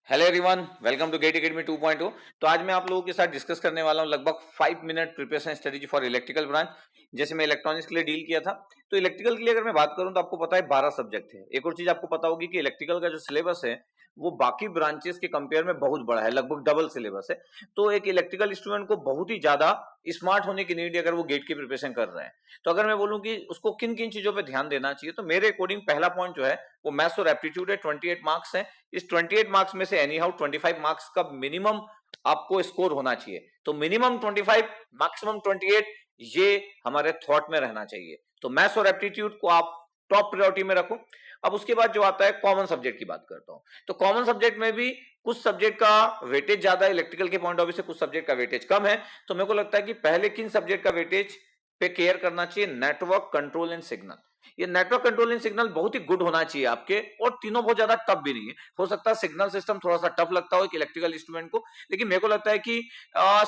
Hello everyone, welcome to GATE academy 2.0। तो आज मैं आप लोगों के साथ डिस्कस करने वाला हूं लगभग 5 minute preparation strategy for electrical branch. जैसे मैं इलेक्ट्रॉनिक्स के लिए डील किया था, तो इलेक्ट्रिकल के लिए अगर मैं बात करूं तो आपको पता है 12 सब्जेक्ट है। एक और चीज आपको पता होगी कि इलेक्ट्रिकल का जो सिलेबस है वो बाकी ब्रांचेस के कंपेयर में बहुत बड़ा है, लगभग डबल सिलेबस है। तो एक इलेक्ट्रिकल स्टूडेंट को बहुत ही ज्यादा स्मार्ट होने की नीड है अगर वो गेट की प्रिपरेशन कर रहे हैं। तो अगर मैं बोलूं कि उसको किन किन चीजों पर ध्यान देना चाहिए, तो मेरे अकॉर्डिंग पहला पॉइंट जो है वो मैथ्स और एप्टीट्यूड है। 28 मार्क्स है। इस 28 मार्क्स में से एनी हाउ 25 मार्क्स का मिनिमम आपको स्कोर होना चाहिए। तो मिनिमम 25, मैक्सिमम 28, ये हमारे थॉट में रहना चाहिए। तो मैथ्स और एप्टीट्यूड को आप टॉप प्रायोरिटी में रखो। अब उसके बाद जो आता है कॉमन सब्जेक्ट की बात करता हूं। तो कॉमन सब्जेक्ट में भी कुछ सब्जेक्ट का वेटेज ज्यादा है इलेक्ट्रिकल के पॉइंट ऑफ व्यू से, कुछ सब्जेक्ट का वेटेज कम है। तो मेरे को लगता है कि पहले किन सब्जेक्ट का वेटेज पे केयर करना चाहिए, नेटवर्क कंट्रोल एंड सिग्नल। ये नेटवर्क कंट्रोलिंग सिग्नल बहुत ही गुड होना चाहिए आपके, और तीनों बहुत ज्यादा टफ भी नहीं है। हो सकता है सिग्नल सिस्टम थोड़ा सा टफ लगता हो एक इलेक्ट्रिकल इंस्ट्रूमेंट को, लेकिन मेरे को लगता है कि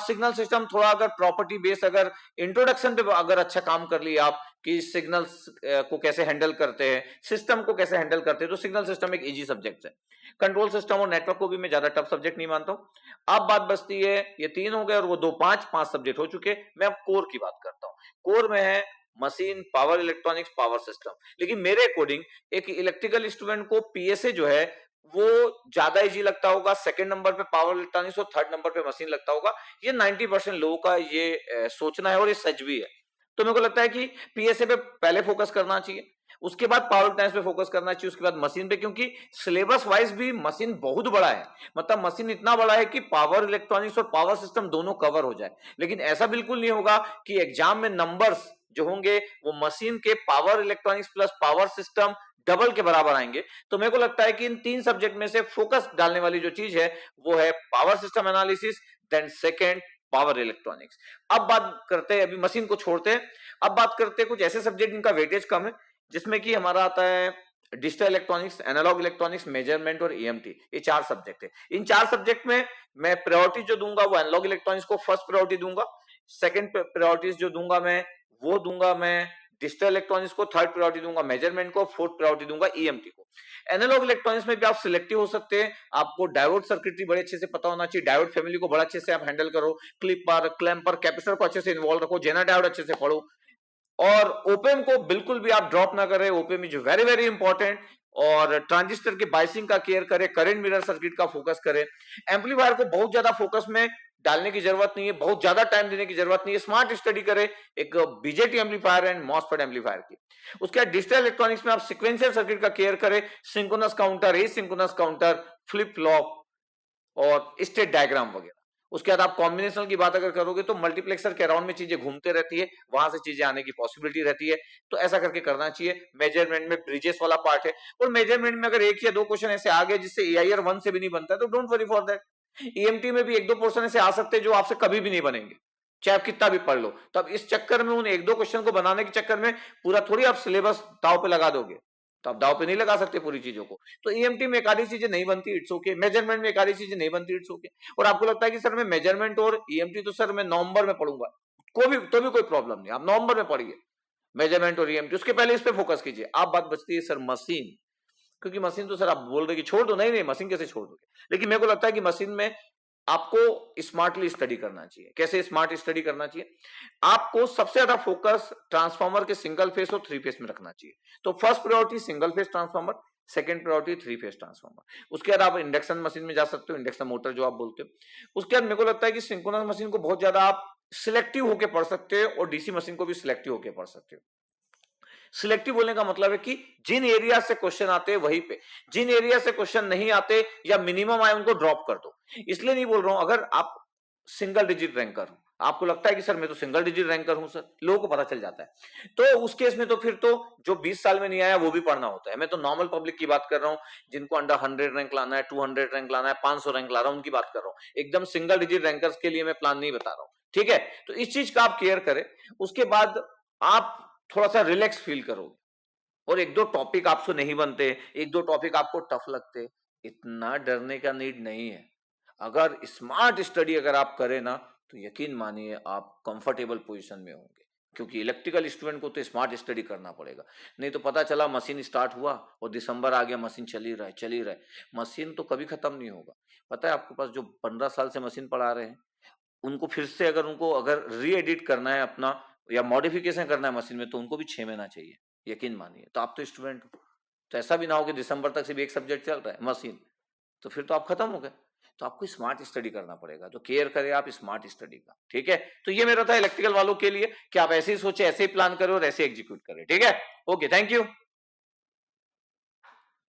सिग्नल सिस्टम थोड़ा अगर प्रॉपर्टी बेस्ड, अगर इंट्रोडक्शन पे अगर अच्छा काम कर लिया आप कि सिग्नल्स को कैसे हैंडल करते हैं, सिस्टम को कैसे हैंडल करते हैं, तो सिग्नल सिस्टम एक इजी सब्जेक्ट है। कंट्रोल सिस्टम और नेटवर्क को भी मैं ज्यादा टफ सब्जेक्ट नहीं मानता हूं। अब बात बचती है, ये तीन हो गए और वो दो, पांच सब्जेक्ट हो चुके। मैं अब कोर की बात करता हूं। कोर में है machine, power electronics, power system. लेकिन मेरे अकॉर्डिंग एक इलेक्ट्रिकल स्टूडेंट को पीएसए जो है वो ज्यादा इजी लगता होगा, सेकंड नंबर पे पावर इलेक्ट्रॉनिक्स और थर्ड नंबर पे मशीन लगता होगा। ये 90% लोगों का ये सोचना है और ये सच भी है। तो मेरे को लगता है कि पीएसए पे पहले फोकस करना चाहिए, उसके बाद पावर इलेक्ट्रॉनिक्स पे फोकस करना चाहिए, उसके बाद मशीन पे, क्योंकि सिलेबस वाइज भी मशीन बहुत बड़ा है। मतलब मशीन इतना बड़ा है कि पावर इलेक्ट्रॉनिक्स और पावर सिस्टम दोनों कवर हो जाए। लेकिन ऐसा बिल्कुल नहीं होगा कि एग्जाम में नंबर्स जो होंगे वो मशीन के power electronics plus power system double के बराबर आएंगे। तो मेरे को लगता है कि इन तीन सब्जेक्ट में से फोकस डालने वाली जो चीज है वो है power system analysis, then second power electronics. अब बात करते हैं, अभी मशीन को छोड़ते हैं, अब बात करते हैं कुछ ऐसे सब्जेक्ट जिनका वेटेज कम है, जिसमें कि हमारा आता है digital electronics, analog electronics, measurement और ईएमटी। ये चार सब्जेक्ट है। इन चार सब्जेक्ट में मैं प्रायोरिटी जो दूंगा वो एनालॉग इलेक्ट्रॉनिक्स को फर्स्ट प्रायोरिटी दूंगा। सेकंड प्रायोरिटीज जो दूंगा मैं डिजिटल इलेक्ट्रॉनिक्स को, थर्ड प्रायोरिटी दूंगा मेजरमेंट को, फोर्थ प्रायोरिटी दूंगा ईएमटी को। एनालॉग इलेक्ट्रॉनिक्स में भी आप सिलेक्टिव हो सकते हैं। आपको डायोड सर्किटरी बड़े अच्छे से पता होना चाहिए, डायोड फैमिली को बड़ा अच्छे से आप हैंडल करो, क्लिपर, क्लैंपर, कैपेसिटर को अच्छे से इन्वॉल्व रखो, जेना डायोड अच्छे से पढ़ो, और ओपेम को बिल्कुल भी आप ड्रॉप ना करें। Op-amp is very very important. और ट्रांजिस्टर के बाइसिंग का केयर करें, करंट मिरर सर्किट का फोकस करें। एम्पलीफायर को बहुत ज्यादा फोकस में डालने की जरूरत नहीं है, बहुत ज्यादा टाइम देने की जरूरत नहीं है, स्मार्ट स्टडी करें एक BJT amplifier and MOSFET amplifier की। उसके बाद डिजिटल इलेक्ट्रॉनिक्स में आप सीक्वेंशियल सर्किट का केयर करें, synchronous counter, asynchronous counter, flip flop और स्टेट डायग्राम वगैरह। उसके बाद आप कॉम्बिनेशन की बात अगर करोगे तो मल्टीप्लेक्सर के अराउंड में चीजें घूमते रहती है, वहां से चीजें आने की पॉसिबिलिटी रहती है। तो ऐसा करके करना चाहिए। मेजरमेंट में ब्रिजेस वाला पार्ट है, और मेजरमेंट में अगर एक या दो क्वेश्चन ऐसे आ गए जिससे एआईआर 1 से भी नहीं बनता है तो don't worry for that. EMT में भी एक दो पोर्शन ऐसे आ सकते हैं जो आपसे कभी भी नहीं बनेंगे, चाहे आप कितना भी पढ़ लो। तो अब इस चक्कर में, उन एक दो क्वेश्चन को बनाने के चक्कर में पूरा थोड़ी आप सिलेबस दाव पे लगा दोगे, तो आप दाव पे नहीं लगा सकते पूरी चीजों को। तो ईएमटी में एक आधी चीजें नहीं बनती, इट्स ओके। मेजरमेंट में एक आधी चीजें नहीं बनती, इट्स ओके। और आपको लगता है कि सर मैं मेजरमेंट और ईएमटी तो सर मैं नवंबर में पढ़ूंगा, तो भी कोई प्रॉब्लम नहीं, आप नवंबर में पढ़िए मेजरमेंट और ईएमटी, उसके पहले इस पे फोकस कीजिए। आप बात बचती है सर मशीन, क्योंकि मशीन तो सर आप बोल रहे कि छोड़ दो, नहीं नहीं मशीन कैसे छोड़ दोगे। लेकिन मेरे को लगता है कि मशीन में आपको स्मार्टली स्टडी करना चाहिए। कैसे स्मार्ट स्टडी करना चाहिए? आपको सबसे ज्यादा फोकस ट्रांसफार्मर के सिंगल फेस और थ्री फेस में रखना चाहिए। तो first priority single phase transformer, second priority three phase transformer. उसके बाद आप इंडक्शन मशीन में जा सकते हो, इंडक्शन मोटर जो आप बोलते हो। उसके बाद मेरे को लगता है कि सिंक्रोनस मशीन को बहुत ज्यादा आप सिलेक्टिव होकर पढ़ सकते हो, और डीसी मशीन को भी सिलेक्टिव होकर पढ़ सकते हो। सिलेक्टिव बोलने का मतलब है कि जिन एरिया से क्वेश्चन आते हैं वहीं पे, जिन एरिया से क्वेश्चन नहीं आते या मिनिमम आए उनको ड्रॉप कर दो। इसलिए नहीं बोल रहा हूं, अगर आप सिंगल डिजिट रैंकर हो, आपको लगता है कि सर मैं तो सिंगल डिजिट रैंकर हूं सर, लोगों को पता चल जाता है, तो उस केस में तो फिर तो जो 20 साल में नहीं आया वो भी पढ़ना होता है। मैं तो नॉर्मल पब्लिक की बात कर रहा हूं, जिनको अंडर 100 रैंक लाना है, 200 रैंक लाना है, 500 रैंक ला रहा हूं, उनकी बात कर रहा हूं। एकदम सिंगल डिजिट रैंकर्स के लिए मैं प्लान नहीं बता रहा हूं, ठीक है। तो इस चीज का आप केयर करें। उसके बाद आप थोड़ा सा रिलैक्स फील करोगे, और एक दो टॉपिक आपसे नहीं बनते, एक दो टॉपिक आपको टफ लगते, इतना डरने का नीड नहीं है। अगर स्मार्ट स्टडी अगर आप करें ना, तो यकीन मानिए आप कंफर्टेबल पोजीशन में होंगे। क्योंकि इलेक्ट्रिकल स्टूडेंट को तो स्मार्ट स्टडी करना पड़ेगा, नहीं तो पता चला मशीन स्टार्ट हुआ और दिसंबर आ गया, मशीन चल ही रहा है, मशीन तो कभी खत्म नहीं होगा। पता है आपके पास जो 15 साल से मशीन पढ़ा रहे हैं, उनको फिर से अगर री एडिट करना है अपना या मॉडिफिकेशन करना है मशीन में, तो उनको भी 6 महीना चाहिए, यकीन मानिए। तो आप तो स्टूडेंट हो, तो ऐसा भी ना हो कि दिसंबर तक सिर्फ एक सब्जेक्ट चल रहा है मशीन, तो फिर तो आप खत्म हो गए। तो आपको स्मार्ट स्टडी करना पड़ेगा, तो केयर करें आप स्मार्ट स्टडी का, ठीक है। तो ये मेरा था इलेक्ट्रिकल वालों के लिए कि आप ऐसे ही सोचे, ऐसे ही प्लान करो और ऐसे एग्जीक्यूट करें, ठीक है। Okay, thank you.